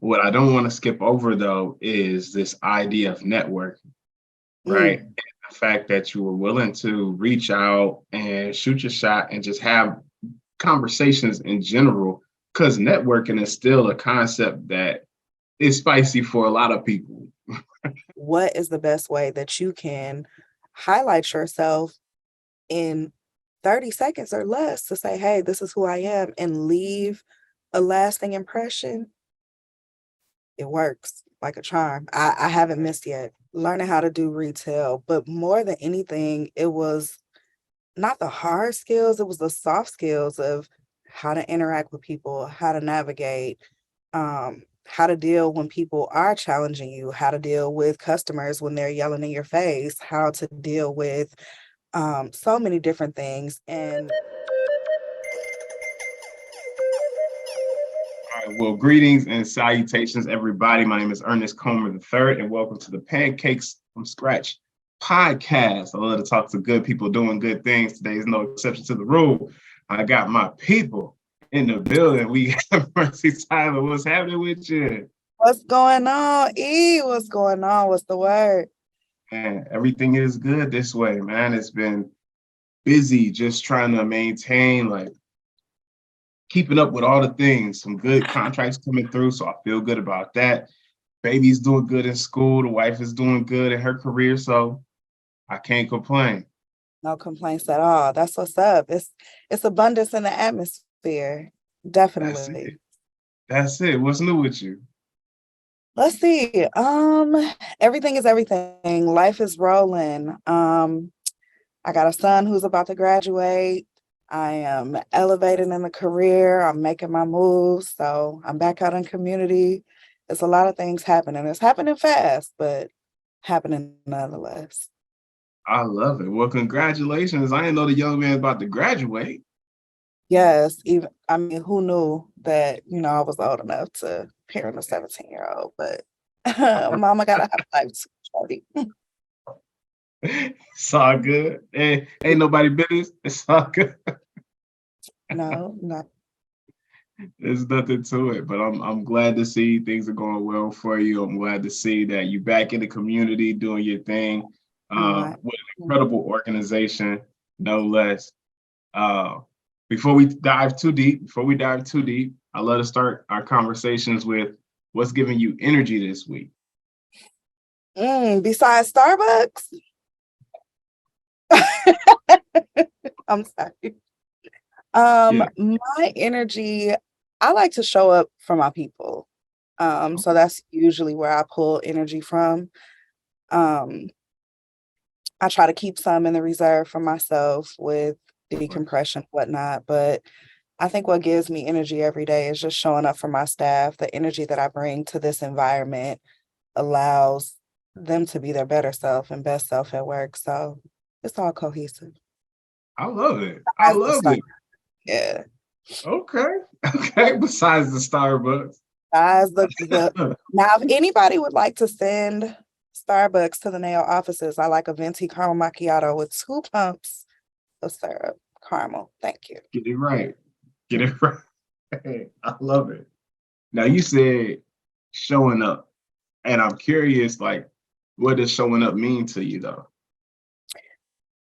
What I don't want to skip over though is this idea of networking, right? Mm, And the fact that you were willing to reach out and shoot your shot and just have conversations in general, because networking is still a concept that is spicy for a lot of people. what is the best way that you can highlight yourself in 30 seconds or less to say, hey, this is who I am, and leave a lasting impression? It works like a charm. I haven't missed yet. Learning how to do retail, but more than anything, it was not the hard skills, it was the soft skills of how to interact with people, how to navigate, how to deal when people are challenging you, how to deal with customers when they're yelling in your face, how to deal with so many different things. And All right, well, greetings and salutations, everybody. My name is Ernest Comer III, and welcome to the Pancakes From Scratch podcast. I love to talk to good people doing good things. Today is no exception to the rule. I got my people in the building. We have Mer'Ce Tyler. What's happening with you? what's going on? What's going on? What's the word? Man, everything is good this way, man. It's been busy just trying to maintain, like, keeping up with all the things. Some good contracts coming through, so I feel good about that. Baby's doing good in school. The wife is doing good in her career, so I can't complain. No complaints at all. That's what's up. It's abundance in the atmosphere. That's Definitely. it. That's it. What's new with you? Let's see. Everything is everything. Life is rolling. I got a son who's about to graduate. I am elevating in the career. I'm making my moves. So I'm back out in community. It's a lot of things happening. It's happening fast, but happening nonetheless. I love it. Well, congratulations. I didn't know the young man about to graduate. Yes, even I mean, who knew that, I was old enough to parent a 17-year-old, but mama gotta have life too, shorty. It's all good. Ain't nobody business. It's all good. No, not There's nothing to it, but I'm glad to see things are going well for you. I'm glad to see that you're back in the community doing your thing not. with an incredible organization, no less. Uh, before we dive too deep, I love to start our conversations with what's giving you energy this week. Besides Starbucks, I'm sorry. Yeah. My energy, I like to show up for my people. So that's usually where I pull energy from. Um, I try to keep some in the reserve for myself with decompression, whatnot. But I think what gives me energy every day is just showing up for my staff. The energy that I bring to this environment allows them to be their better self and best self at work. So it's all cohesive. I love it. I As the love star, it. yeah. Okay. Okay. Besides the Starbucks. As the now, if anybody would like to send Starbucks to the NEOO offices, I like a venti caramel macchiato with 2 pumps of syrup, caramel. Thank you. Get it right. Get it right. I love it. Now you said showing up, and I'm curious, like, what does showing up mean to you, though?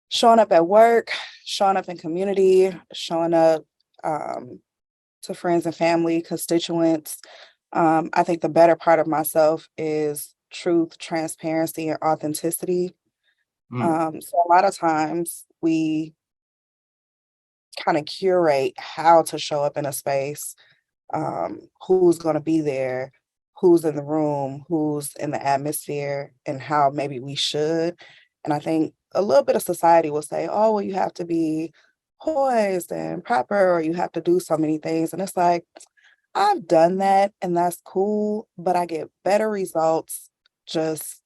Showing up at work, showing up in community, showing up um, to friends and family, constituents. I think the better part of myself is truth, transparency, and authenticity. Mm, So a lot of times we kind of curate how to show up in a space, who's going to be there, who's in the room, who's in the atmosphere, and how maybe we should. And I think a little bit of society will say, oh, well, you have to be poised and proper, or you have to do so many things. And it's like, I've done that and that's cool, but I get better results just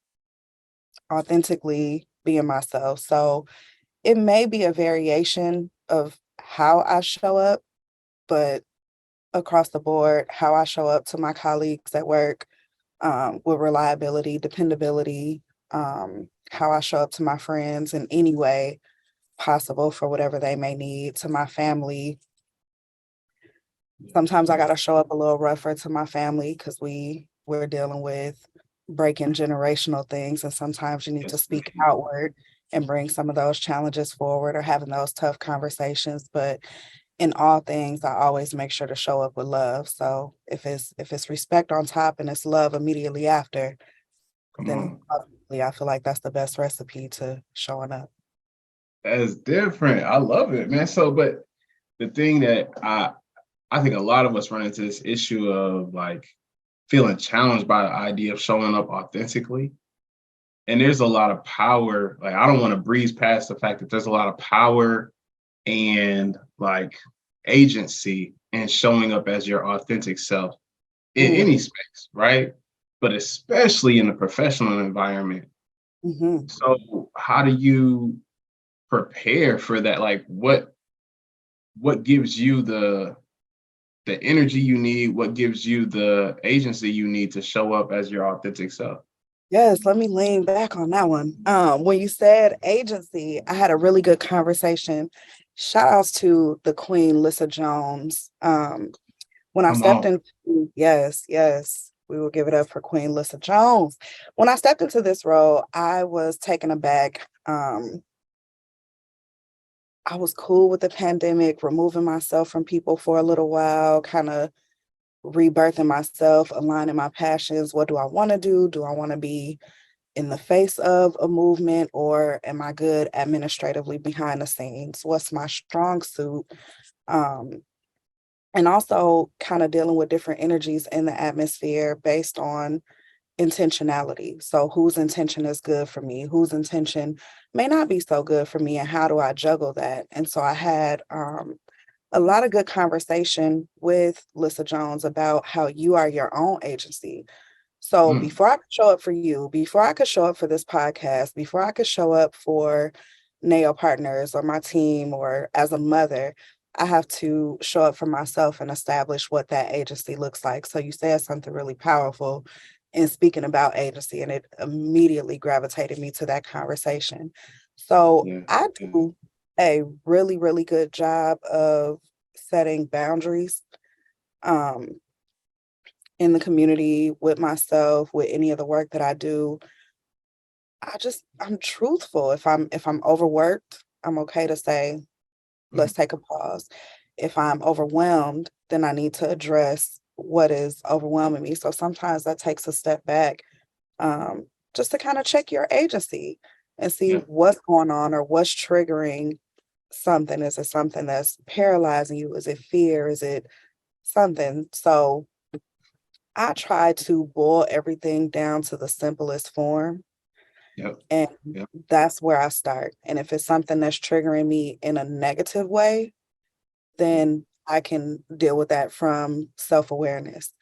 authentically being myself. So it may be a variation of how I show up, but across the board, how I show up to my colleagues at work, with reliability, dependability, how I show up to my friends in any way possible for whatever they may need, to my family, Sometimes I gotta show up a little rougher to my family because we're dealing with breaking generational things, and sometimes you need to Yes, speak outward and bring some of those challenges forward or having those tough conversations. But in all things, I always make sure to show up with love. So if it's respect on top and it's love immediately after, come then on. obviously I feel like that's the best recipe to showing up. That's different. I love it, man. So, but the thing that I think a lot of us run into this issue of like feeling challenged by the idea of showing up authentically. And there's a lot of power. Like, I don't want to breeze past the fact that there's a lot of power and like agency in showing up as your authentic self in any Mm, space, right? But especially in the professional environment. mhm. So, how do you prepare for that? Like, what gives you the energy you need? What gives you the agency you need to show up as your authentic self? Yes, let me lean back on that one. When you said agency, I had a really good conversation. Shout outs to the Queen, Lissa Jones. When I Come stepped on. into, yes, yes, we will give it up for Queen Lissa Jones. When I stepped into this role, I was taken aback. I was cool with the pandemic, removing myself from people for a little while, kind of rebirthing myself, aligning my passions. What do I want to do? Do I want to be in the face of a movement, or am I good administratively behind the scenes? What's my strong suit? Um, and also kind of dealing with different energies in the atmosphere based on intentionality. So whose intention is good for me? Whose intention may not be so good for me? And how do I juggle that? And so I had a lot of good conversation with Lissa Jones about how you are your own agency. So Mm, before I could show up for you, before I could show up for this podcast, before I could show up for NEOO partners or my team or as a mother, I have to show up for myself and establish what that agency looks like. So you said something really powerful in speaking about agency, and it immediately gravitated me to that conversation. So yeah, I yeah. do a really, really good job of setting boundaries. Um, in the community, with myself, with any of the work that I do. I'm truthful. If I'm overworked, I'm okay to say, let's Mm, take a pause. If I'm overwhelmed, then I need to address what is overwhelming me. So sometimes that takes a step back, um, just to kind of check your agency and see yeah, what's going on or what's triggering something. Is it something that's paralyzing you? Is it fear? Is it something? So I try to boil everything down to the simplest form, yep, and yep, that's where I start. And if it's something that's triggering me in a negative way, then I can deal with that from self-awareness.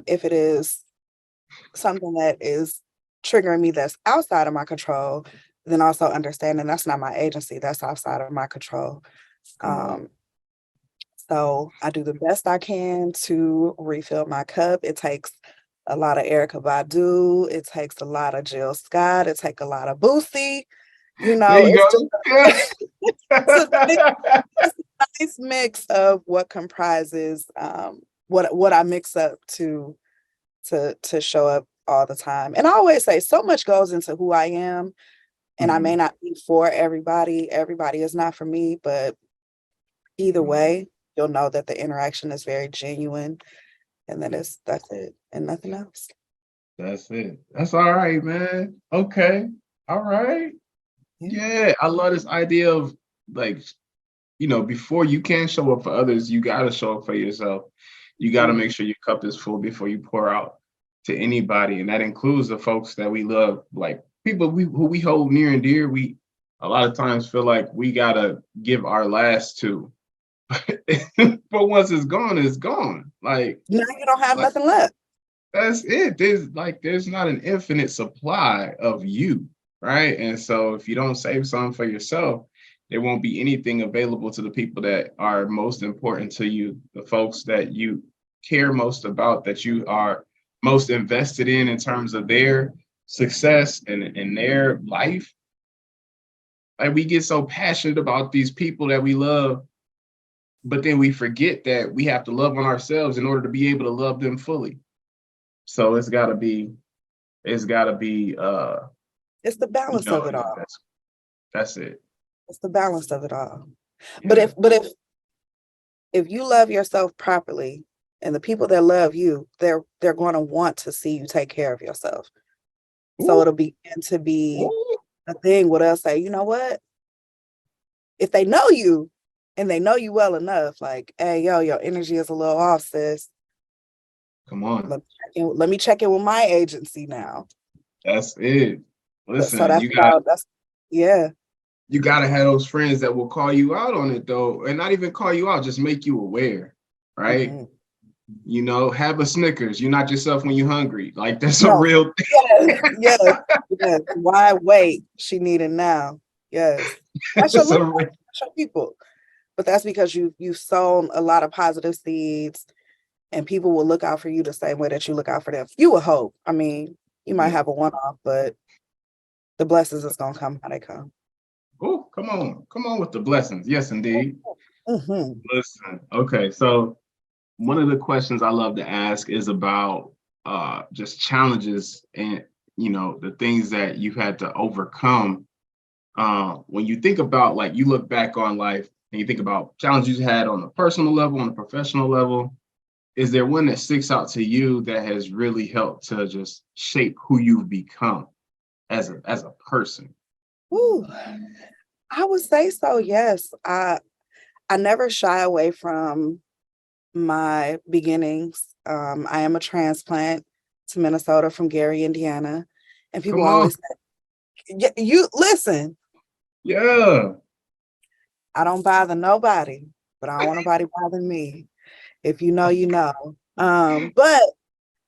If it is something that is triggering me that's outside of my control, then also understanding that's not my agency, that's outside of my control. come on. Um, So I do the best I can to refill my cup. It takes a lot of Erica Badu. It takes a lot of Jill Scott. It takes a lot of Boosie. There you It's just go. Yeah. it's a nice mix of what comprises what I mix up to show up all the time. And I always say so much goes into who I am. And I may Mhm, not be for everybody. Everybody is not for me, but either mhm. way, you'll know that the interaction is very genuine, and that's it and nothing else. That's it. That's all right, man. Okay. All right. Yeah. Yeah, I love this idea of like, before you can show up for others, you got to show up for yourself. You got to Mhm. make sure your cup is full before you pour out to anybody. And that includes the folks that we love, like people who we hold near and dear. We a lot of times feel like we got to give our last to. But once it's gone, it's gone. Now you don't have Like nothing left. that's it. There's not an infinite supply of you, right? And so if you don't save some for yourself, there won't be anything available to the people that are most important to you, the folks that you care most about, that you are most invested in terms of their success and their life. Like we get so passionate about these people that we love, but then we forget that we have to love on ourselves in order to be able to love them fully. So it's gotta be It's the balance of it all. that's it. It's the balance of it all. But Yeah. if you love yourself properly, and the people that love you, they're going to want to see you take care of yourself. So Ooh, it'll begin to be ooh. a thing where they'll say, you know what? If they know you and they know you well enough, like, hey, yo, your energy is a little off, sis. Come on. Let me check in with my agency now. That's it. So Listen, yeah. you gotta have those friends that will call you out on it though, and not even call you out, just make you aware, right? Mhm. You know, have a Snickers. You're not yourself when you're hungry. Like that's a No. real Yes, yes, yes. Why wait? She need it now. Yes. That's your it's a look. real, That's your people. But that's because you've sown a lot of positive seeds, and people will look out for you the same way that you look out for them. You would hope. I mean, you might yeah. have a one-off, but the blessings is gonna come how they come. Oh, come on with the blessings. Yes, indeed. Mhm. Listen, okay, so one of the questions I love to ask is about just challenges and the things that you've had to overcome. When you think about like you look back on life and you think about challenges you had on a personal level, on a professional level, is there one that sticks out to you that has really helped to just shape who you've become as a person? Ooh, I would say so, yes. I never shy away from my beginnings. I am a transplant to Minnesota from Gary, Indiana. And people Come on. always say, you listen, Yeah. I don't bother nobody, but I don't want nobody bothering me. If you know, you know. But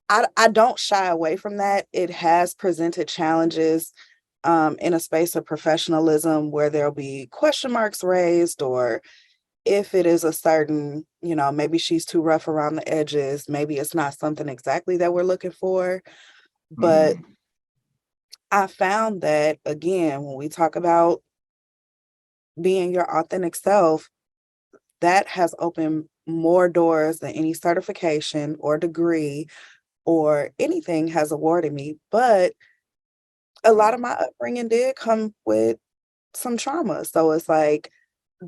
I don't shy away from that. It has presented challenges in a space of professionalism where there'll be question marks raised, or if it is a certain, maybe she's too rough around the edges, maybe it's not something exactly that we're looking for. But Mm, I found that, again, when we talk about being your authentic self, that has opened more doors than any certification or degree or anything has awarded me. But a lot of my upbringing did come with some trauma. So it's like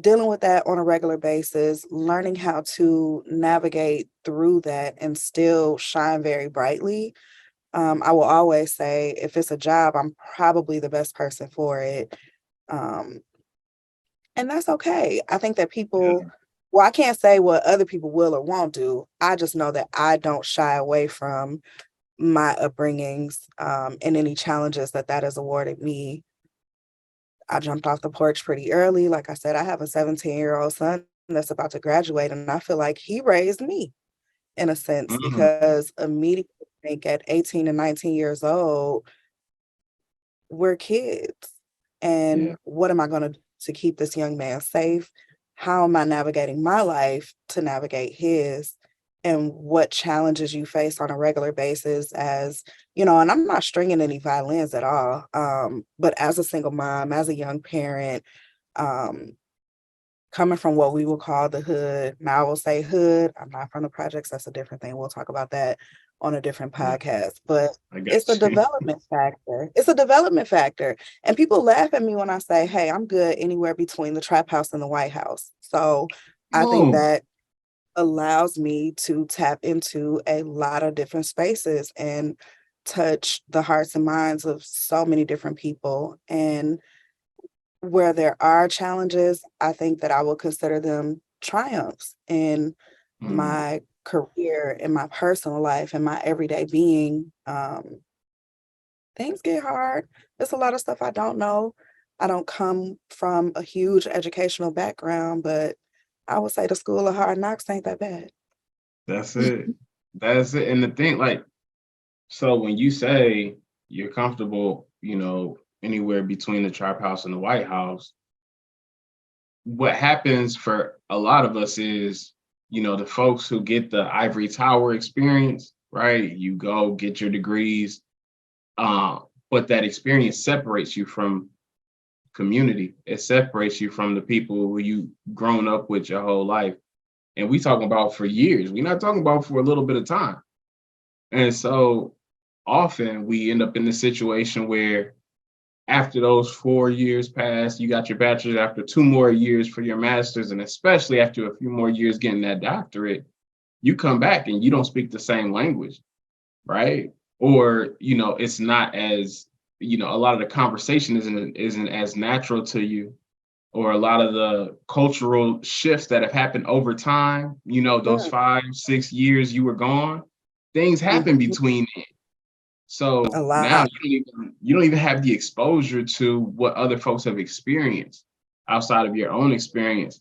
dealing with that on a regular basis, learning how to navigate through that and still shine very brightly. I will always say if it's a job, I'm probably the best person for it. Um, and that's okay. I think that yeah. well, I can't say what other people will or won't do. I just know that I don't shy away from my upbringings and any challenges that has awarded me. I jumped off the porch pretty early. Like I said, I have a 17-year-old son that's about to graduate, and I feel like he raised me in a sense Mm, because immediately I think at 18 and 19 years old, we're kids. yeah. And what am I going to do to keep this young man safe? How am I navigating my life to navigate his? And what challenges you face on a regular basis and I'm not stringing any violins at all. But as a single mom, as a young parent, um, coming from what we will call the hood. Now I will say hood. I'm not from the projects. That's a different thing. We'll talk about that on a different Yeah. podcast. But I got it's a you. development factor. It's a development factor. And people laugh at me when I say, hey, I'm good anywhere between the trap house and the White House. So I think Oh, that allows me to tap into a lot of different spaces and touch the hearts and minds of so many different people. And where there are challenges, I think that I will consider them triumphs in mm, my career, in my personal life, in my everyday being. Things get hard. There's a lot of stuff I don't know. I don't come from a huge educational background, but I would say the school of hard knocks ain't that bad. that's it. That's it. And the thing, like, so when you say you're comfortable, anywhere between the trap house and the White House, what happens for a lot of us is, the folks who get the ivory tower experience, right? You go get your degrees, uh, but that experience separates you from community. It separates you from the people who you grown up with your whole life. And we talking about for years. We're not talking about for a little bit of time. And so often we end up in this situation where after those 4 years pass, you got your bachelor's, after 2 more years for your master's, and especially after a few more years getting that doctorate, you come back and you don't speak the same language, right? Or, it's not as, a lot of the conversation isn't as natural to you, or a lot of the cultural shifts that have happened over time, those Mm, 5, 6 years you were gone, things happen mhm. between then. A So now lot. you don't even have the exposure to what other folks have experienced outside of your own experience.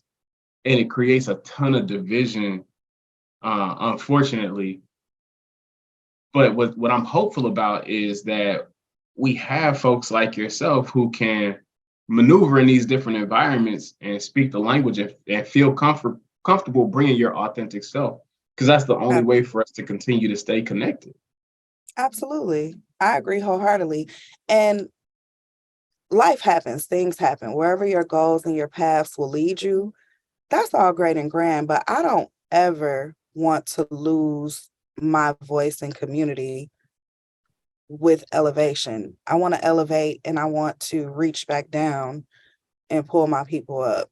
And it creates a ton of division, unfortunately. But what I'm hopeful about is that we have folks like yourself who can maneuver in these different environments and speak the language, and feel comfortable bringing your authentic self, because that's the only Ab- way for us to continue to stay connected. Absolutely. I agree wholeheartedly. And life happens, things happen. Wherever your goals and your paths will lead you, that's all great and grand. But I don't ever want to lose my voice and community with elevation. I want to elevate and I want to reach back down and pull my people up,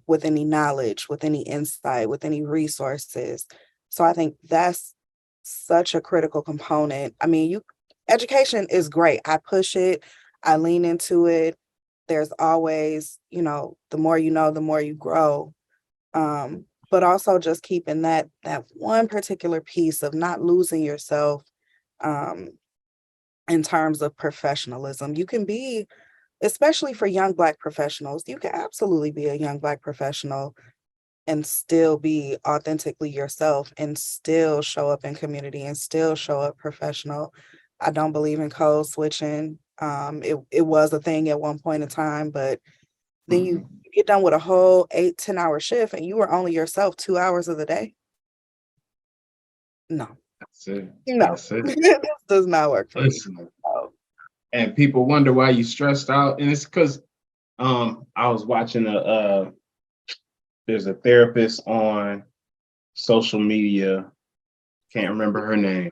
with any knowledge, with any insight, with any resources. So I think that's such a critical component. I mean, education is great. I push it, I lean into it. There's always, the more you know, the more you grow. But also just keeping that one particular piece of not losing yourself, um, in terms of professionalism. You can be, especially for young Black professionals, you can absolutely be a young Black professional and still be authentically yourself and still show up in community and still show up professional. I don't believe in code switching. It was a thing at one point in time, but then you Mhm. get done with a whole 8-10 hour shift and you were only yourself 2 hours of the day. No, That's it. no, That's it. this does not work for me. Listen, No. and people wonder why you stressed out, and it's because I was watching there's a therapist on social media, can't remember her name,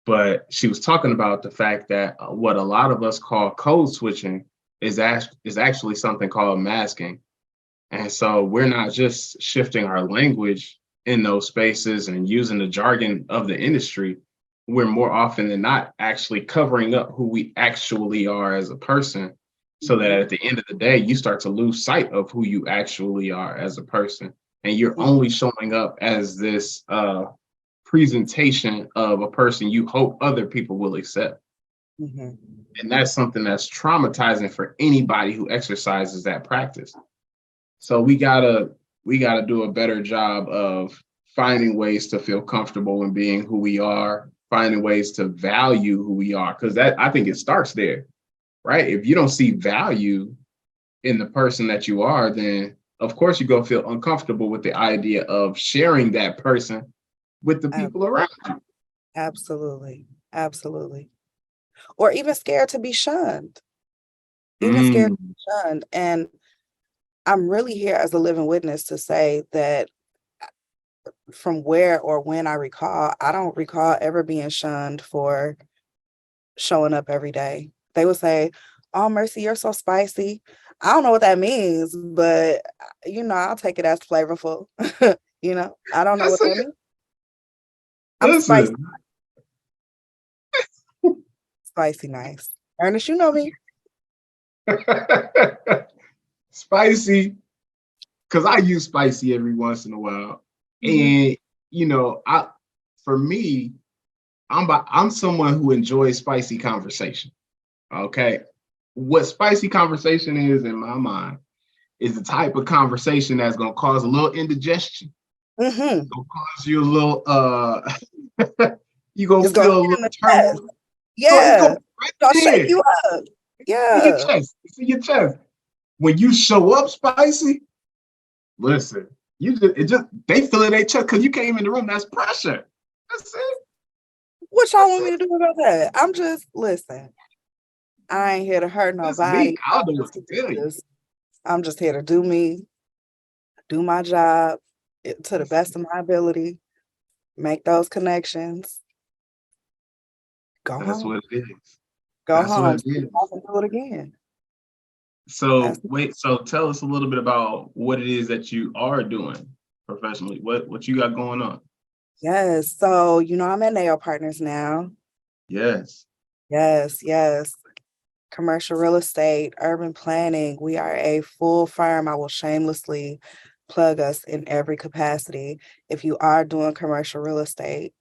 but she was talking about the fact that what a lot of us call code switching is actually something called masking. And so we're not just shifting our language in those spaces and using the jargon of the industry. We're more often than not actually covering up who we actually are as a person, so that Mhm, at the end of the day, you start to lose sight of who you actually are as a person. And you're mhm, only showing up as this presentation of a person you hope other people will accept. mhm. And that's something that's traumatizing for anybody who exercises that practice. So we gotta do a better job of finding ways to feel comfortable in being who we are, finding ways to value who we are, because that, I think, it starts there, right? If you don't see value in the person that you are, then of course you're gonna feel uncomfortable with the idea of sharing that person with the Ab- people around you. Absolutely. Absolutely. Or even scared to be shunned, even scared to Mm, be shunned. And I'm really here as a living witness to say that from where or when I recall, I don't recall ever being shunned for showing up every day. They would say, "Oh, Mercy, you're so spicy." I don't know what that means, but I'll take it as flavorful. I don't know that's what that it. means. I'm spicy, Listen, spicy nice. Ernest, you know me. spicy, because I use spicy every once in a while. Mhm. And I for me, I'm someone who enjoys spicy conversation. Okay. What spicy conversation is in my mind is the type of conversation that's gonna cause a little indigestion. Mhm. Gonna cause you a little you're gonna It's gonna feel a hit little in the turmoil. chest. It's Yeah. gonna It's right gonna shake there. you up. In your Yeah. chest. It's in your chest. When you show up spicy, listen, they feel it in their chest because you came in the room. That's pressure. That's it. What y'all That's want me it. to do about that? I'm just listen. I ain't here to hurt That's me. nobody. I'll know what to tell you. I'm just here to do me, do my job, to the best of my ability, make those connections, go That's home, what it is. go That's what home, it sleep is. off and do it again. That's So wait, so tell us a little bit about what it is that you are doing professionally. What you got going on? yes. So, I'm at NEOO Partners now. Yes. Yes, yes. Commercial real estate, urban planning. We are a full firm. I will shamelessly plug us in every capacity. If you are doing commercial real estate,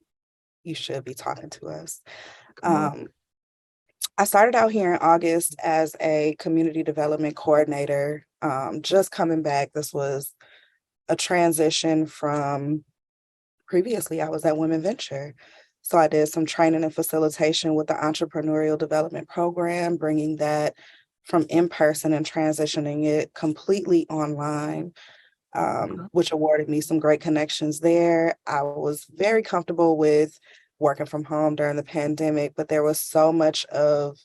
you should be talking to us. Come on. I started out here in August as a community development coordinator. Just coming back, this was a transition from previously I was at Women Venture. So I did some training and facilitation with the entrepreneurial development program, bringing that from in person and transitioning it completely online, Okay. which awarded me some great connections there. I was very comfortable with working from home during the pandemic, but there was so much of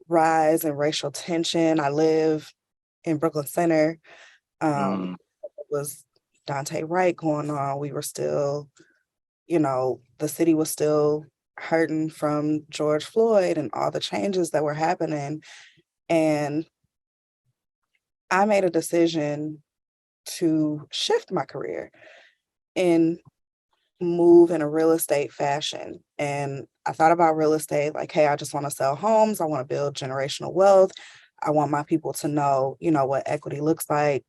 rise and racial tension. I live in Brooklyn Center. Mm, It was Dante Wright going on. We were still, the city was still hurting from George Floyd and all the changes that were happening. And I made a decision to shift my career and move in a real estate fashion. And I thought about real estate like, hey, I just want to sell homes. I want to build generational wealth. I want my people to know, what equity looks like,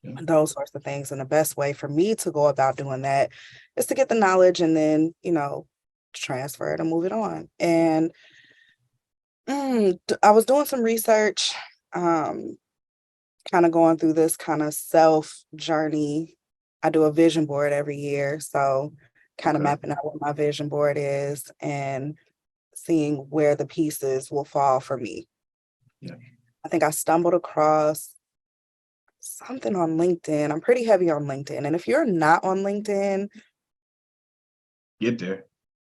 yeah. those sorts of things. And the best way for me to go about doing that is to get the knowledge and then, transfer it and move it on. And I was doing some research, kind of going through this kind of self journey. I do a vision board every year. So kind of Okay. mapping out what my vision board is and seeing where the pieces will fall for me. Yeah. I think I stumbled across something on LinkedIn. I'm pretty heavy on LinkedIn. And if you're not on LinkedIn, Get there.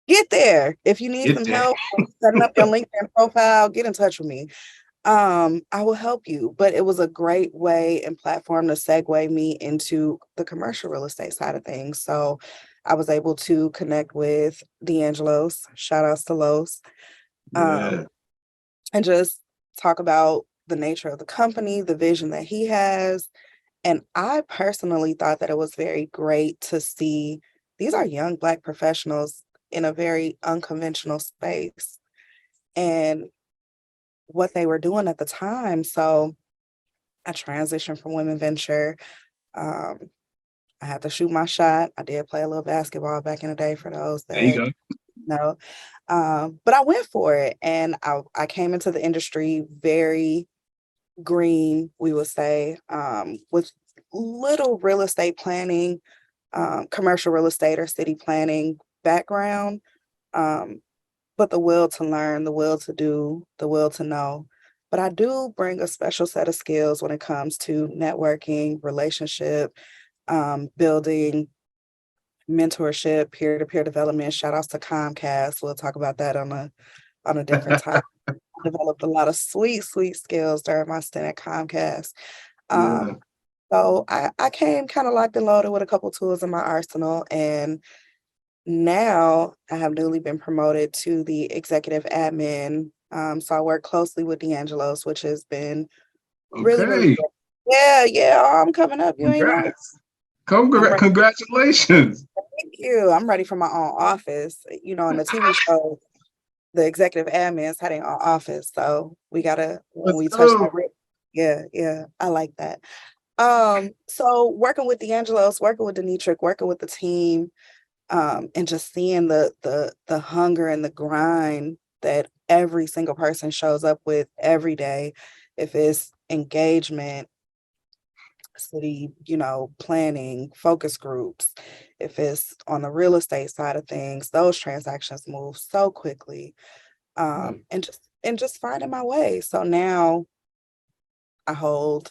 get there. If you need Get some there. help setting up your LinkedIn profile, get in touch with me. I will help you. But it was a great way and platform to segue me into the commercial real estate side of things. So I was able to connect with D'Angelo's, shout outs to Los, Yeah. and just talk about the nature of the company, the vision that he has. And I personally thought that it was very great to see these are young Black professionals in a very unconventional space and what they were doing at the time. So I transitioned from Women Venture. Um, I had to shoot my shot. I did play a little basketball back in the day for those There you that go. know. But I went for it and I came into the industry very green, we would say, with little real estate planning, commercial real estate or city planning background, um, but the will to learn, the will to do, the will to know. But I do bring a special set of skills when it comes to networking, relationship, building, mentorship, peer-to-peer development. Shout outs to Comcast. We'll talk about that on a different time. I developed a lot of sweet, sweet skills during my stint at Comcast. Yeah. Um, so I came kind of locked and loaded with a couple tools in my arsenal. And now I have newly been promoted to the executive admin. So I work closely with D'Angelo's, which has been really, really Okay. good. Yeah, yeah. I'm coming up. You ain't know. Congrats. I'm ready. Congratulations. Thank you. I'm ready for my own office. In the TV show, the executive admins had their own office. So we gotta when Let's we touch go. that. Yeah, yeah. I like that. So working with D'Angelo's, working with Denitric, working with the team, and just seeing the hunger and the grind that every single person shows up with every day, if it's engagement, city, planning, focus groups, if it's on the real estate side of things, those transactions move so quickly. Yeah. And just finding my way. So now I hold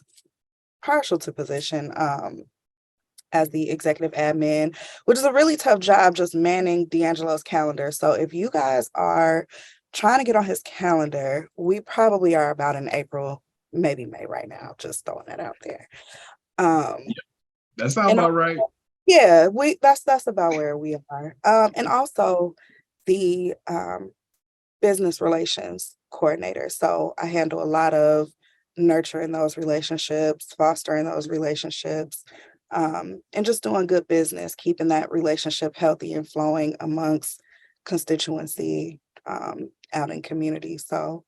partial to position as the executive admin, which is a really tough job just manning D'Angelo's calendar. So if you guys are trying to get on his calendar, we probably are about in April, maybe May right now, just throwing that out there. Um, Yeah. That sounds and about right. Yeah, that's about where we are. And also the business relations coordinator. So I handle a lot of nurturing those relationships, fostering those relationships, and just doing good business, keeping that relationship healthy and flowing amongst constituency out in community. So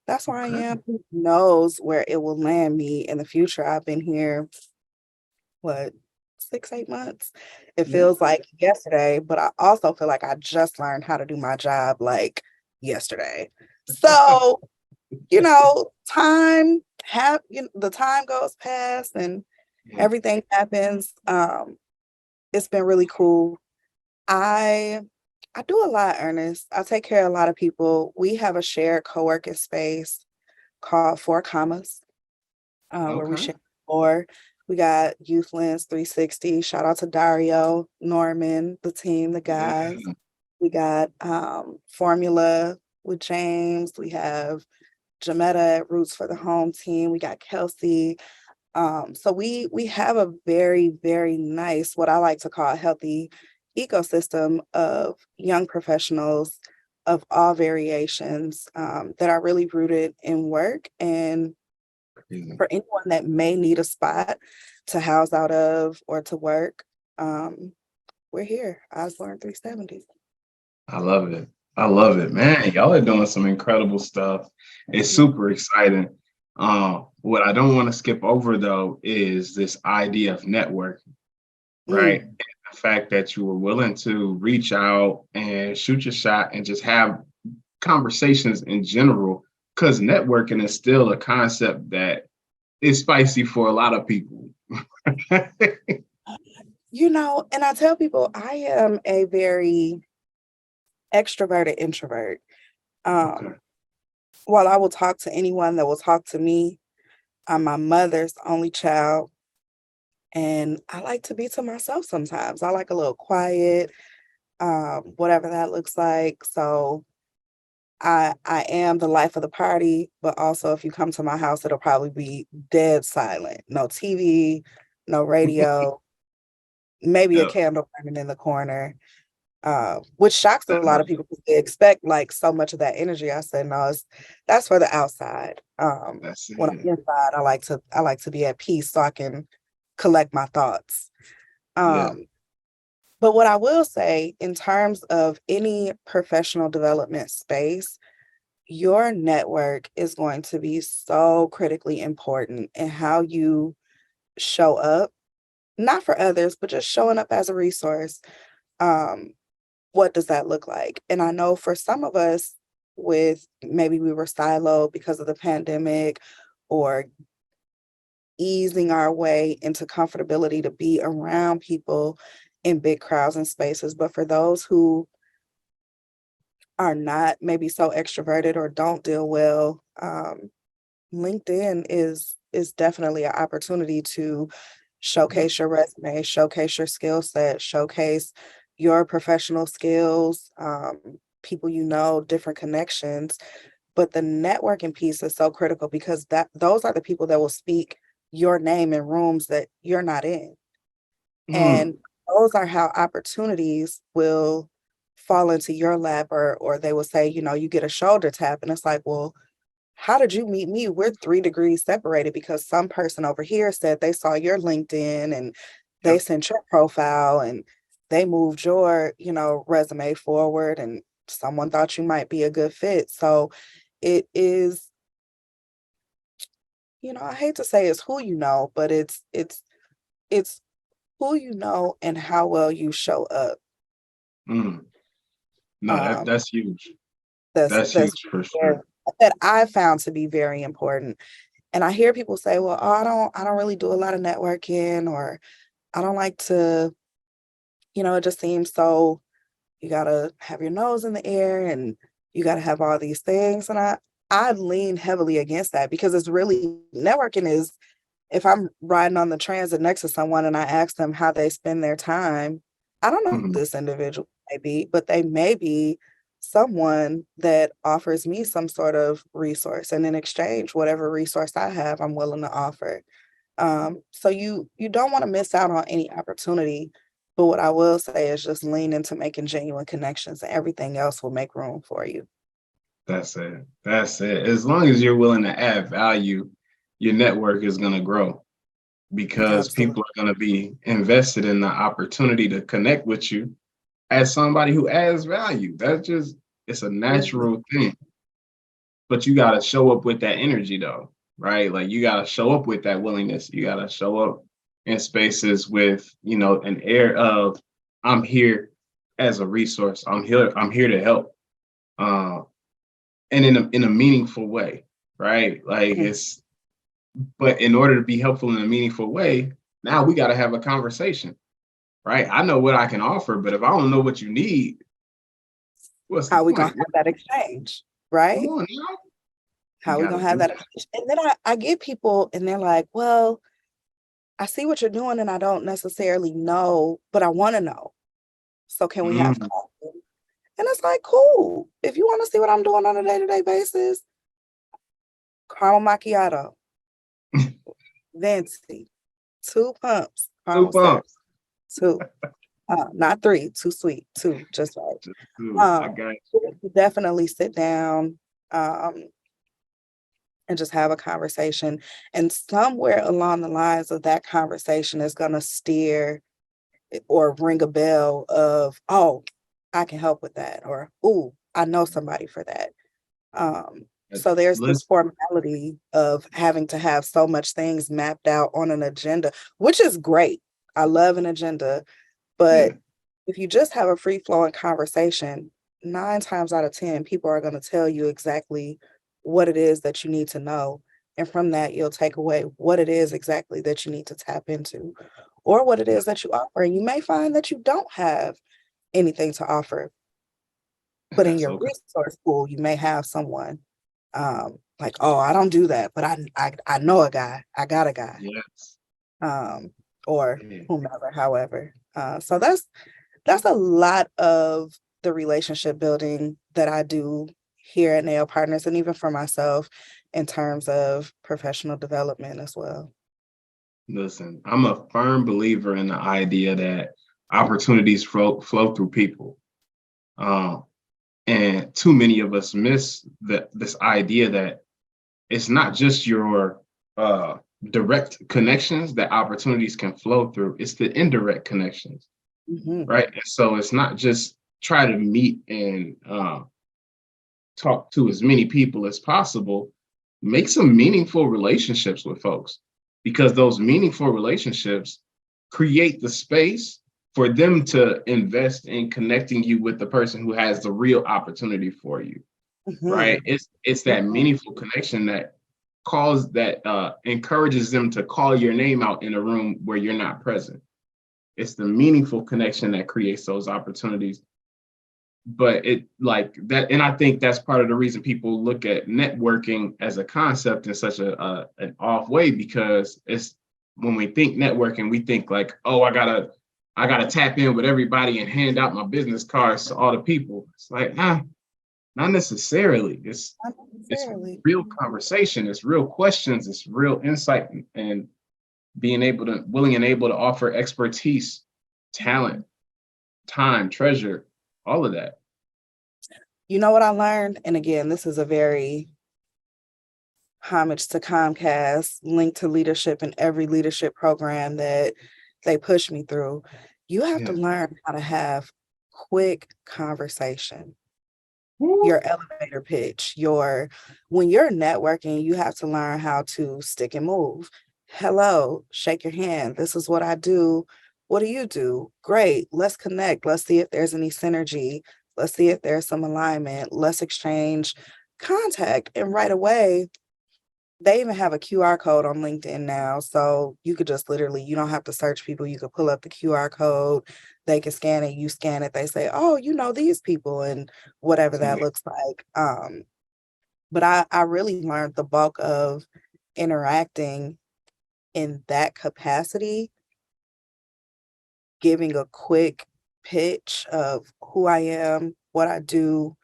that's where I Okay. am. Who knows where it will land me in the future? I've been here, what, 6, 8 months? It Yeah. feels like yesterday, but I also feel like I just learned how to do my job like yesterday. So, the time goes past and Yeah. everything happens. It's been really cool. I I do a lot, Ernest. I take care of a lot of people. We have a shared co-working space called Four Commas, where we Okay. share floor. We got Youth Lens 360. Shout out to Dario, Norman, the team, the Yeah. guys. We got Formula with James. We have Jametta at Roots for the Home team. We got Kelsey. So we have a very, very nice, what I like to call a healthy ecosystem of young professionals of all variations that are really rooted in work. And Crazy. for anyone that may need a spot to house out of or to work, um, we're here, Osborne 370. I love it. I love it, man. Y'all are doing some incredible stuff. It's super exciting. What I don't want to skip over though is this idea of networking, right? Mm. And the fact that you were willing to reach out and shoot your shot and just have conversations in general, because networking is still a concept that is spicy for a lot of people. And I tell people I am a very extroverted introvert. Okay. Um, while I will talk to anyone that will talk to me, I'm my mother's only child, and I like to be to myself sometimes. I like a little quiet, whatever that looks like. So I am the life of the party, but also if you come to my house, it'll probably be dead silent. No TV, no radio, maybe a Yeah, candle burning in the corner. Which shocks a I lot love of people because they expect like so much of that energy. I said, no, that's for the outside. that's When it. I'm inside, I like to be at peace so I can collect my thoughts. Yeah. Um, but what I will say in terms of any professional development space, your network is going to be so critically important in how you show up, not for others, but just showing up as a resource. Um, what does that look like? And I know for some of us, with maybe we were siloed because of the pandemic or easing our way into comfortability to be around people in big crowds and spaces. But for those who are not maybe so extroverted or don't deal well, LinkedIn is definitely an opportunity to Yeah. showcase your resume, showcase your skill set, showcase your professional skills, people different connections. But the networking piece is so critical because those are the people that will speak your name in rooms that you're not in. Mm, And those are how opportunities will fall into your lap or they will say, you get a shoulder tap and it's like, well, how did you meet me? We're 3 degrees separated because some person over here said they saw your LinkedIn and they yeah. sent your profile and they moved your, resume forward and someone thought you might be a good fit. So it is, I hate to say it's who you know, but it's who you know and how well you show up. Mm. No, Um, that's huge. That's that's huge for very, sure. that I found to be very important. And I hear people say, well, oh, I don't really do a lot of networking, or I don't like to, it just seems so you gotta have your nose in the air and you gotta have all these things. And I lean heavily against that because it's really networking is if I'm riding on the transit next to someone and I ask them how they spend their time, I don't know who Mhm. this individual may be, but they may be someone that offers me some sort of resource. And in exchange, whatever resource I have, I'm willing to offer. So you don't want to miss out on any opportunity But what I will say is just lean into making genuine connections and everything else will make room for you. That's it. That's it. As long as you're willing to add value, your network is going to grow because Absolutely. people are going to be invested in the opportunity to connect with you as somebody who adds value. That's just, it's a natural thing. But you got to show up with that energy though, right? Like you got to show up with that willingness. You got to show up in spaces with, an air of, I'm here as a resource. I'm here to help. And in a meaningful way, right? Like Mhm. but in order to be helpful in a meaningful way, now we got to have a conversation, right? I know what I can offer, but if I don't know what you need, what's the How we gonna point? have that exchange, Come right? on now. We How we got to gonna have do that exchange? And then I get people and they're like, well, I see what you're doing and I don't necessarily know, but I want to know. So can we have that. coffee? And it's like, cool. If you want to see what I'm doing on a day-to-day basis, caramel macchiato, venti, 2 pumps, Two caramel syrup, pumps. 2. Not 3, too sweet, 2, just right. Just two. I got Definitely sit down, um, and just have a conversation. And somewhere along the lines of that conversation is gonna steer or ring a bell of, oh, I can help with that, or ooh, I know somebody for that. you. So there's this Listen, formality of having to have so much things mapped out on an agenda, which is great. I love an agenda, yeah, but if you just have a free flowing conversation, 9 times out of 10, people are going to tell you exactly what it is that you need to know. And from that, you'll take away what it is exactly that you need to tap into or what it is that you offer. And you may find that you don't have anything to offer, and but in that's your okay. resource pool, you may have someone like, oh, I don't do that, but I know a guy, I got a guy, Yes. um, or Yeah. whomever, however. So that's a lot of the relationship building that I do here at NEOO Partners and even for myself in terms of professional development as well. Listen, I'm a firm believer in the idea that opportunities flow through people. Um, and too many of us miss this idea that it's not just your direct connections that opportunities can flow through, it's the indirect connections, Mhm. right? And so it's not just try to meet and talk to as many people as possible, make some meaningful relationships with folks because those meaningful relationships create the space for them to invest in connecting you with the person who has the real opportunity for you, right? Mhm. It's that Mhm. meaningful connection that encourages them to call your name out in a room where you're not present. It's the meaningful connection that creates those opportunities, but it like that, and I think that's part of the reason people look at networking as a concept in such an off way, because it's when we think networking we think like, oh, I gotta tap in with everybody and hand out my business cards to all the people. It's like, not necessarily. Not It's necessarily. real conversation, it's real questions, it's real insight, and willing and able to offer expertise, talent, time, treasure, all of that. You know what I learned? And again, this is a very homage to Comcast, linked to leadership in every leadership program that they push me through. You have to Yeah. learn how to have quick conversation. Woo. Your elevator pitch, your when you're networking, you have to learn how to stick and move. Hello, shake your hand. This is what I do. What do you do? Great. Let's connect. Let's see if there's any synergy. Let's see if there's some alignment. Let's exchange contact. And right away, they even have a QR code on LinkedIn now. So you could just literally, you don't have to search people. You could pull up the QR code. They can scan it. You scan it. They say, oh, you know these people and whatever that looks like. But I really learned the bulk of interacting in that capacity, giving a quick pitch of who I am, what I do,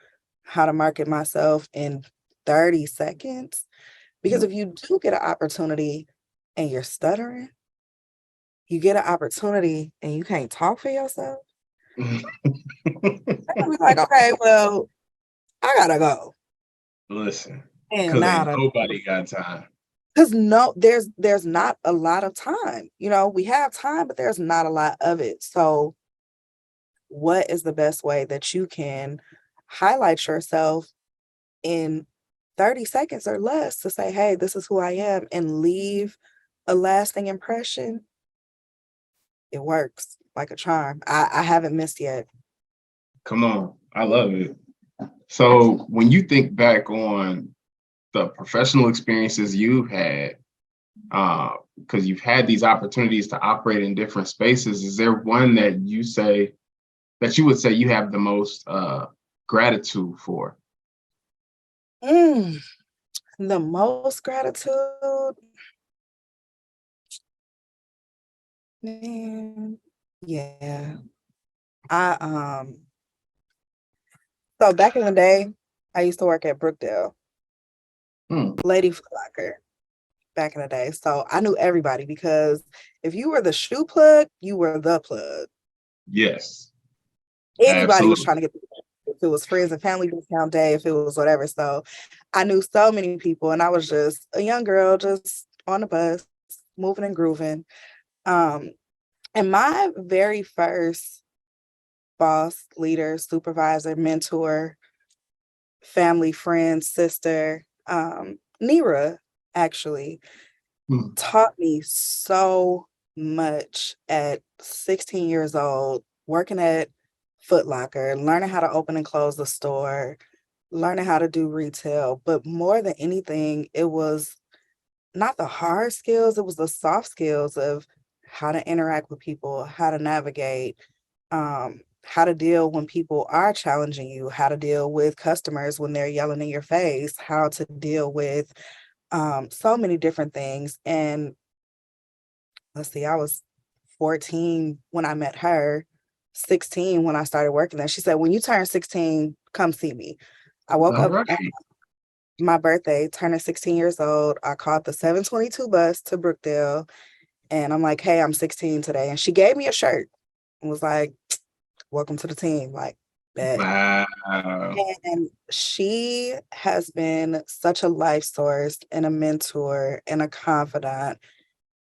how to market myself in 30 seconds. Because Yeah. if you do get an opportunity and you're stuttering, you get an opportunity and you can't talk for yourself. I'll be like, okay, well, I gotta go. Listen, And because now ain't nobody got time. because no, there's not a lot of time. We have time, but there's not a lot of it. So what is the best way that you can highlight yourself in 30 seconds or less to say, hey, this is who I am, and leave a lasting impression? It works like a charm. I haven't missed yet. Come on, I love it. So when you think back on the professional experiences you've had, because you've had these opportunities to operate in different spaces, is there one that you would say you have the most gratitude for? The most gratitude, man. Yeah. I So back in the day, I used to work at Brookdale, Lady Foot Locker, back in the day. So I knew everybody because if you were the shoe plug, you were the plug. Yes, Anybody was absolutely. trying to get, if it was friends and family discount day, if it was whatever. So I knew so many people, and I was just a young girl just on the bus, moving and grooving. Um, and my very first boss, leader, supervisor, mentor, family friend, sister, Nira, actually Hmm. taught me so much at 16 years old, working at Foot Locker, learning how to open and close the store, learning how to do retail. But more than anything, it was not the hard skills, it was the soft skills of how to interact with people, how to navigate, how to deal when people are challenging you, how to deal with customers when they're yelling in your face, how to deal with so many different things. And let's see, I was 14 when I met her, 16 when I started working there. She said, when you turn 16, come see me. I woke All up right. on my birthday, turning 16 years old. I caught the 722 bus to Brookdale, and I'm like, hey, I'm 16 today. And she gave me a shirt and was like, welcome to the team. Like, bet. Wow. And she has been such a life source and a mentor and a confidant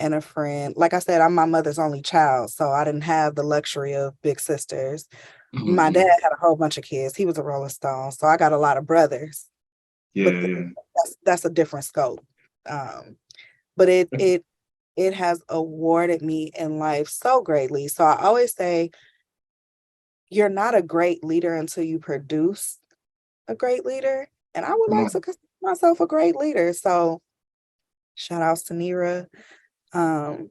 and a friend. Like I said, I'm my mother's only child, so I didn't have the luxury of big sisters. My dad Mhm. had a whole bunch of kids. He was a Rolling Stone, so I got a lot of brothers. Yeah, But yeah. that's a different scope. Um, but it has awarded me in life so greatly. So I always say, you're not a great leader until you produce a great leader. And I would Come like to on. consider myself a great leader. So shout outs to Nira um,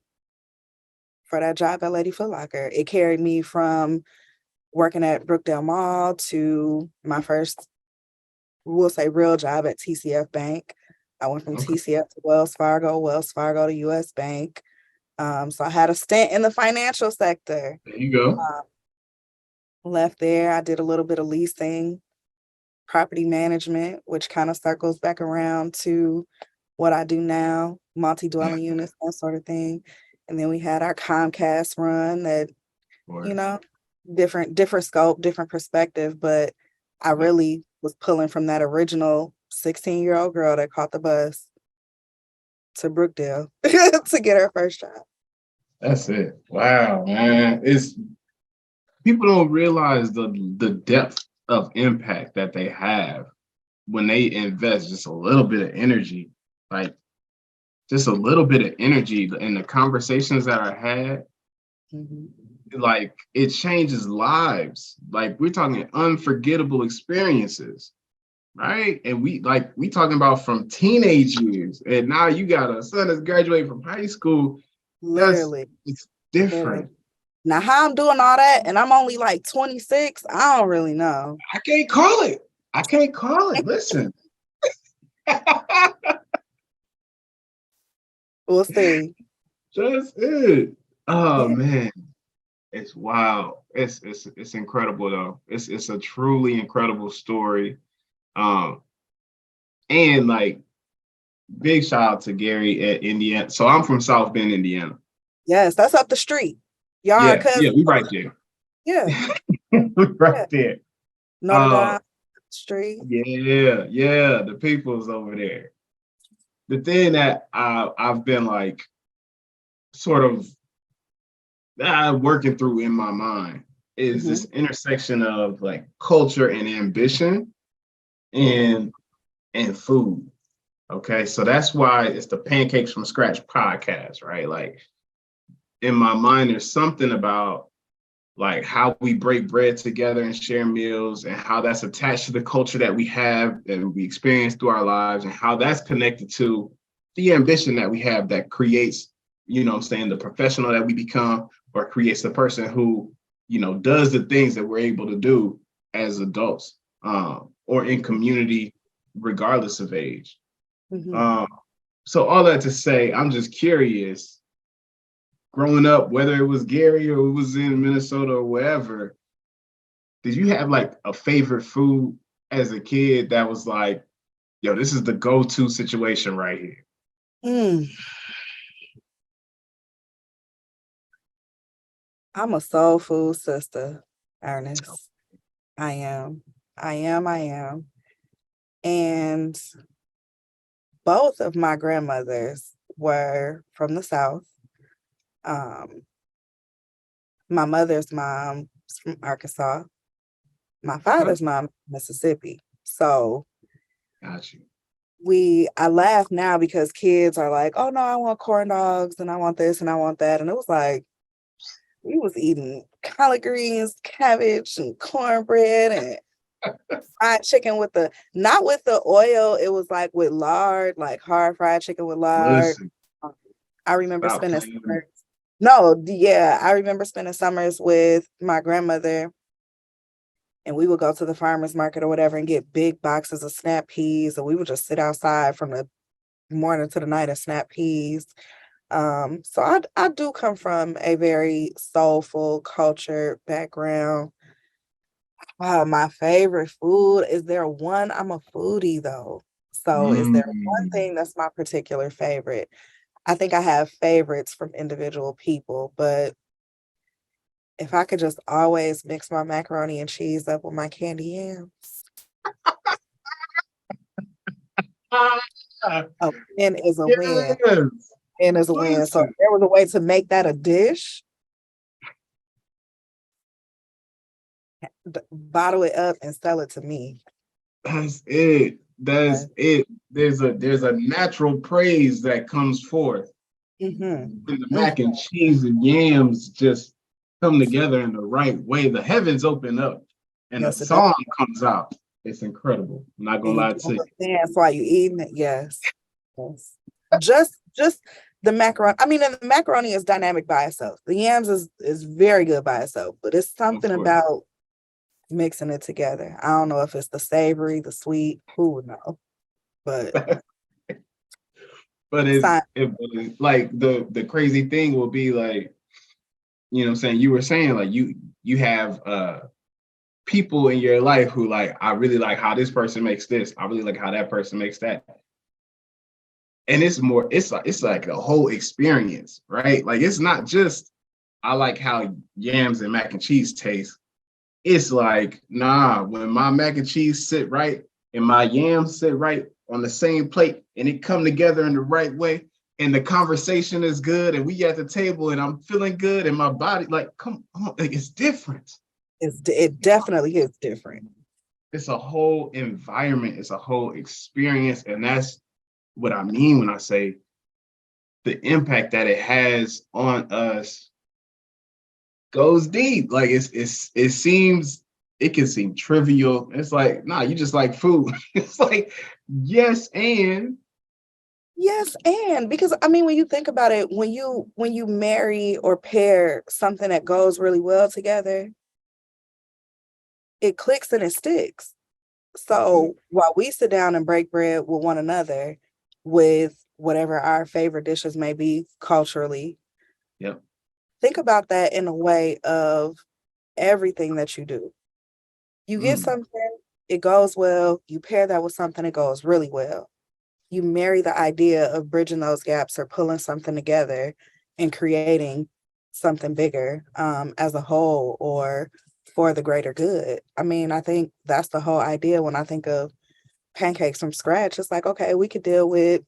for that job at Lady Foot Locker. It carried me from working at Brookdale Mall to my first, we'll say, real job at TCF Bank. I went from Okay. TCF to Wells Fargo to US Bank. So I had a stint in the financial sector. There you go. Uh, Left there. I did a little bit of leasing, property management, which kind of circles back around to what I do now, multi-dwelling units, that sort of thing. And then we had our Comcast run that, you Boy. know, different scope, different perspective, but I really was pulling from that original 16-year-old girl that caught the bus to Brookdale to get her first job. That's it. Wow, man. It's people don't realize the depth of impact that they have when they invest just a little bit of energy, like just a little bit of energy in the conversations that are had. Mhm. Like it changes lives. Like we're talking unforgettable experiences, right? And we talking about from teenage years, and now you got a son that's graduating from high school. Literally, It's literally. different. Now, how I'm doing all that, and I'm only like 26, I don't really know. I can't call it. I can't call it. Listen. We'll see. That's it. Oh Yeah. man. It's wild. It's incredible though. It's a truly incredible story. Um and like big shout out to Gary at Indiana. So I'm from South Bend, Indiana. Yes, that's up the street. Y'all are Yeah, yeah, cousins. we right there. Yeah, We yeah. right there. Notre Uh, Dame Street. yeah, yeah, the people's over there. The thing that I've been like sort of working through in my mind is Hmm. this intersection of like culture and ambition and food. Okay, so that's why it's the Pancakes from Scratch podcast, right? Like in my mind, there's something about like how we break bread together and share meals and how that's attached to the culture that we have and we experience through our lives and how that's connected to the ambition that we have that creates, you know what I'm saying, the professional that we become or creates the person who, you know, does the things that we're able to do as adults or in community, regardless of age. Hmm. Um, so all that to say, I'm just curious, growing up, whether it was Gary or it was in Minnesota or wherever, did you have like a favorite food as a kid that was like, yo, this is the go-to situation right here? Mm, I'm a soul food sister, Ernest. I am. I am. I am. And both of my grandmothers were from the South. Um, my mother's mom is from Arkansas. My Okay, father's mom, Mississippi. So got you. I laugh now because kids are like, oh no, I want corn dogs and I want this and I want that. And it was like, we was eating collard greens, cabbage, and cornbread and fried chicken with not with the oil. It was like with lard, like hard fried chicken with lard. Listen, Um, I remember stop spending playing. summers. No, yeah, I remember spending summers with my grandmother, and we would go to the farmer's market or whatever and get big boxes of snap peas, and we would just sit outside from the morning to the night and snap peas. So I do come from a very soulful, cultured background. My favorite food, is there one? I'm a foodie though. So is there one Mm. thing that's my particular favorite? I think I have favorites from individual people, but if I could just always mix my macaroni and cheese up with my candy yams, Ah, a win is a win. yes. Win is a win. So if Listen, there was a way to make that a dish, bottle it up and sell it to me. that's it. Uh, That's it. There's a natural praise that comes forth mhm, when the mac mhm. and cheese and yams just come together in the right way. The heavens open up and a Yes, it does. song comes out. It's incredible. I'm not And gonna you lie do to you. a dance while you eating it. Yes. Yes. Just the macaroni. I mean, and the macaroni is dynamic by itself. The yams is very good by itself, but it's Of something course. about mixing it together. I don't know if it's the savory, the sweet, who would know? But But sign. like the crazy thing will be like, you know what I'm saying, you were saying like you have people in your life who like, I really like how this person makes this. I really like how that person makes that. And it's like a whole experience, right? Like it's not just I like how yams and mac and cheese taste. It's like, nah, when my mac and cheese sit right and my yams sit right on the same plate and it come together in the right way and the conversation is good and we at the table and I'm feeling good and my body, like, come on, like, it's different. It definitely is different. It's a whole environment, it's a whole experience. And that's what I mean when I say the impact that it has on us goes deep. Like it seems, it can seem trivial. It's like, nah, you just like food. It's like, yes, and Yes, and because I mean, when you think about it, when you marry or pair something that goes really well together, it clicks and it sticks. that's it. So while we sit down and break bread with one another with whatever our favorite dishes may be culturally, Yep. think about that in a way of everything that you do. You get Mm, something, it goes well, you pair that with something, it goes really well. You marry the idea of bridging those gaps or pulling something together, in creating something bigger as a whole or for the greater good. I mean, I think that's the whole idea when I think of Pancakes from Scratch. It's like, okay, we could deal with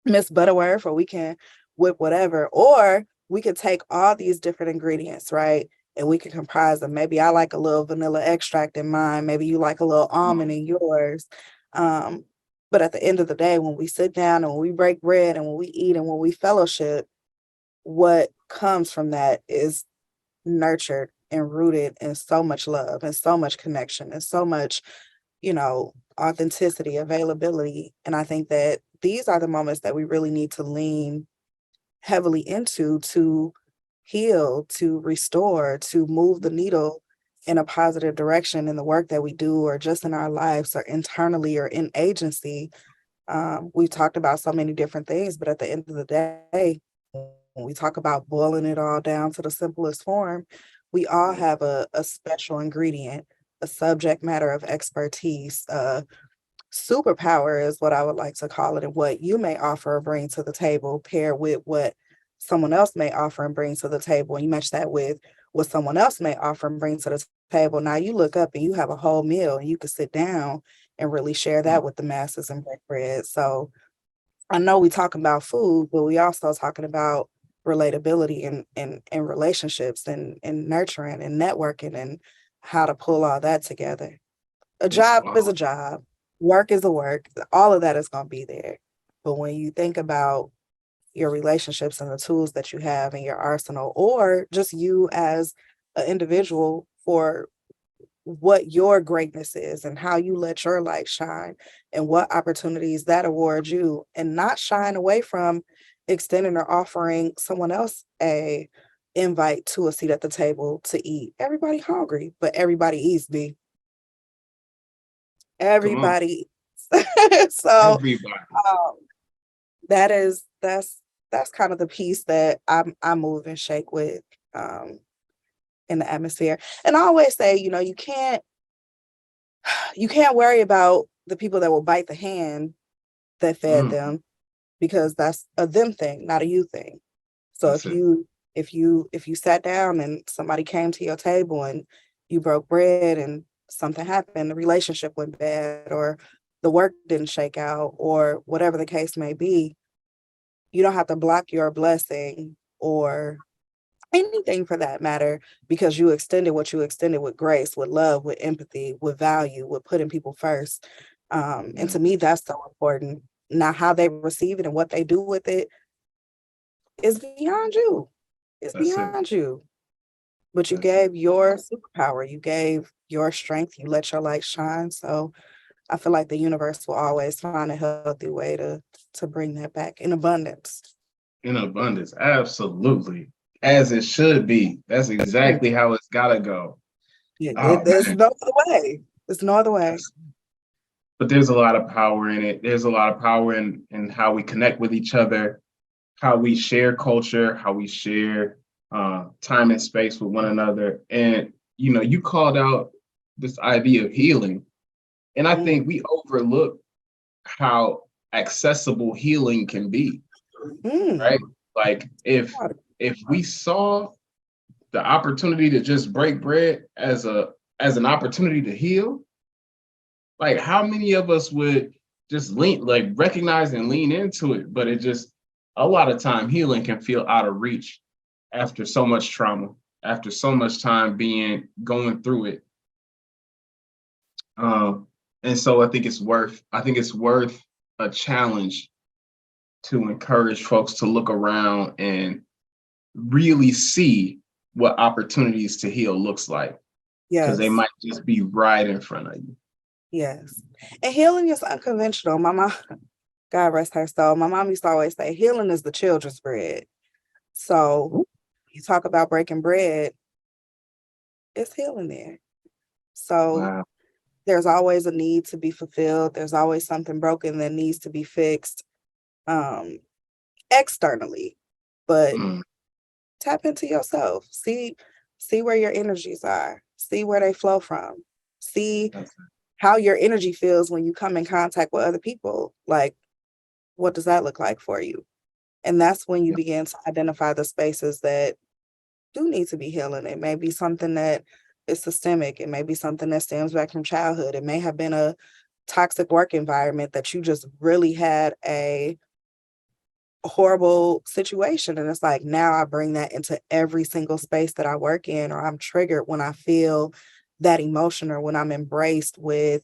Miss Butterworth, or we can whip whatever, or we could take all these different ingredients, right? And we can comprise them. Maybe I like a little vanilla extract in mine. Maybe you like a little almond in yours. Um, but at the end of the day, when we sit down and when we break bread and when we eat and when we fellowship, what comes from that is nurtured and rooted in so much love and so much connection and so much, authenticity, availability. And I think that these are the moments that we really need to lean heavily into to heal, to restore, to move the needle in a positive direction in the work that we do, or just in our lives, or internally, or in agency. We talked about so many different things, but at the end of the day, when we talk about boiling it all down to the simplest form, we all have a special ingredient, a subject matter of expertise, superpower is what I would like to call it, and what you may offer or bring to the table, paired with what someone else may offer and bring to the table. And you match that with what someone else may offer and bring to the table. Now you look up and you have a whole meal and you can sit down and really share that with the masses and break bread. So I know we talking about food, but we also talking about relatability and relationships and nurturing and networking and how to pull all that together. A It's job is a wild. job, work is a work. All of that is going to be there. But when you think about your relationships and the tools that you have in your arsenal, or just you as an individual, for what your greatness is and how you let your light shine and what opportunities that award you, and not shine away from extending or offering someone else a invite to a seat at the table to eat. Everybody hungry, but everybody eats, B. Come on, Everybody eats. So everybody. um, that's kind of the piece that I move and shake with um in the atmosphere. And I always say, you can't worry about the people that will bite the hand that fed Mm, them, because that's a them thing, not a you thing. So that's if it. you sat down and somebody came to your table and you broke bread and something happened, the relationship went bad, or the work didn't shake out, or whatever the case may be, you don't have to block your blessing or anything for that matter, because you extended what you extended with grace, with love, with empathy, with value, with putting people first. And Yeah, to me, that's so important. Now, how they receive it and what they do with it is beyond you. It's that's it. beyond you. But you That's it. gave your superpower, you gave your strength, you let your light shine. So I feel like the universe will always find a healthy way to bring that back in abundance. In abundance, absolutely. As it should be. That's exactly how it's gotta go. Oh There's man. no other way. There's no other way. That's, but there's a lot of power in it. There's a lot of power in how we connect with each other, how we share culture, how we share time and space with one another. And you called out this idea of healing. And I Mm, think we overlook how accessible healing can be, mm. right? Like if we saw the opportunity to just break bread as an opportunity to heal, like how many of us would just recognize and lean into it? But it just a lot of time healing can feel out of reach after so much trauma, after so much time being going through it. Um, and so I think it's worth a challenge to encourage folks to look around and really see what opportunities to heal looks like, because they Yes, might just be right in front of you. yes. And healing is unconventional. My mom, God rest her soul, my mom used to always say, healing is the children's bread. So you talk about breaking bread, it's healing there. So Wow. there's always a need to be fulfilled. There's always something broken that needs to be fixed um, externally. But Mm, tap into yourself. See where your energies are. See where they flow from. See that's how your energy feels when you come in contact with other people. Like, what does that look like for you? And that's when you Yeah. begin to identify the spaces that do need to be healing. It may be something that is systemic. It may be something that stems back from childhood. It may have been a toxic work environment that you just really had a horrible situation. And it's like, now I bring that into every single space that I work in, or I'm triggered when I feel that emotion, or when I'm embraced with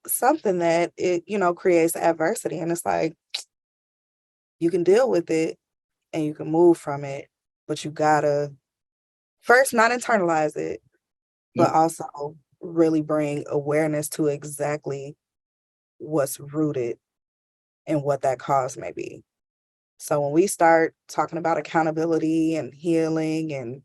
something that it, creates adversity. And it's like, you can deal with it and you can move from it, but you gotta first not internalize it, but Yep. also really bring awareness to exactly what's rooted and what that cause may be. So when we start talking about accountability and healing and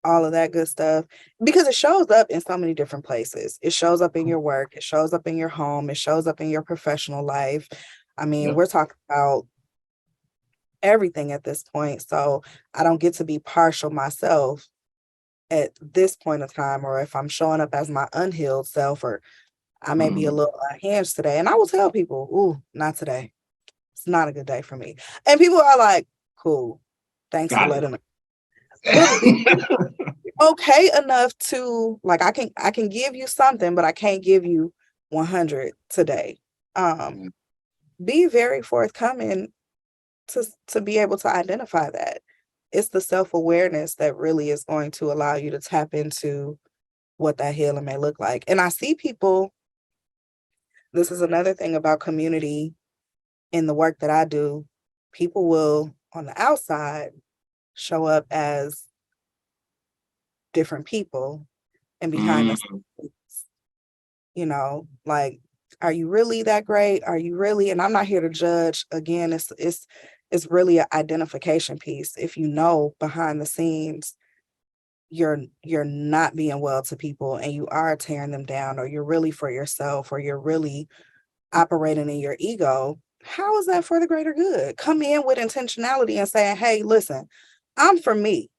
all of that good stuff, because it shows up in so many different places. It shows up in your work, it shows up in your home, it shows up in your professional life. I mean, Yep. we're talking about everything at this point. So I don't get to be partial myself at this point in time, or if I'm showing up as my unhealed self, or I may be a Mm. little unhinged today. And I will tell people, ooh, not today. It's not a good day for me. And people are like, cool. Thanks for Got letting me. But be it. okay enough to, like, I can give you something, but I can't give you 100 today. Um, Mm. be very forthcoming to be able to identify that. It's the self-awareness that really is going to allow you to tap into what that healing may look like. And I see people, this is another thing about community in the work that I do. People will, on the outside, show up as different people, and behind the Mm. scenes, like, are you really that great? Are you really? And I'm not here to judge. Again, it's really an identification piece. If you know behind the scenes you're not being well to people, and you are tearing them down, or you're really for yourself, or you're really operating in your ego, how is that for the greater good? Come in with intentionality and saying, hey, listen, I'm for me.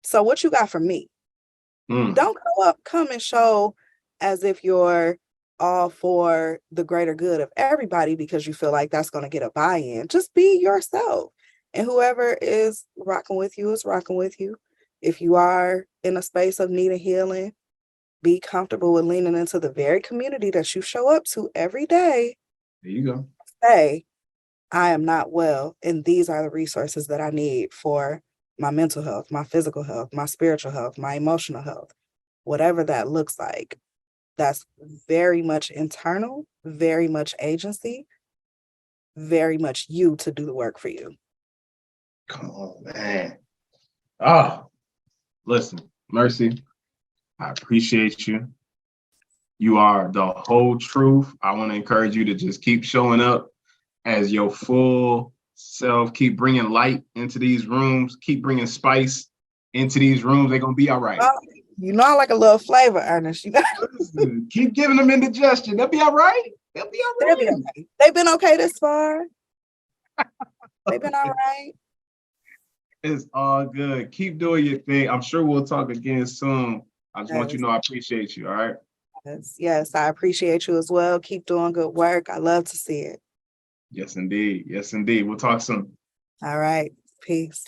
So what you got for me? Mm. Don't come and show as if you're all for the greater good of everybody because you feel like that's going to get a buy-in. Just be yourself. And whoever is rocking with you is rocking with you. If you are in a space of need of healing, be comfortable with leaning into the very community that you show up to every day. There you go. Say, I am not well, and these are the resources that I need for my mental health, my physical health, my spiritual health, my emotional health, whatever that looks like. That's very much internal, very much agency, very much you to do the work for you. Come on, man. Oh, listen, Mer'Ce, I appreciate you. You are the whole truth. I want to encourage you to just keep showing up as your full self. Keep bringing light into these rooms. Keep bringing spice into these rooms. They're going to be all right. I like a little flavor, Ernest. Listen, keep giving them indigestion. They'll be all right. They'll be all They'll be right. okay. They've been okay this far. They've been all right. It's all good. Keep doing your thing. I'm sure we'll talk again soon. I just want you Yes. to know I appreciate you. All right. Yes, I appreciate you as well. Keep doing good work. I love to see it. Yes, indeed. Yes, indeed. We'll talk soon. All right. Peace.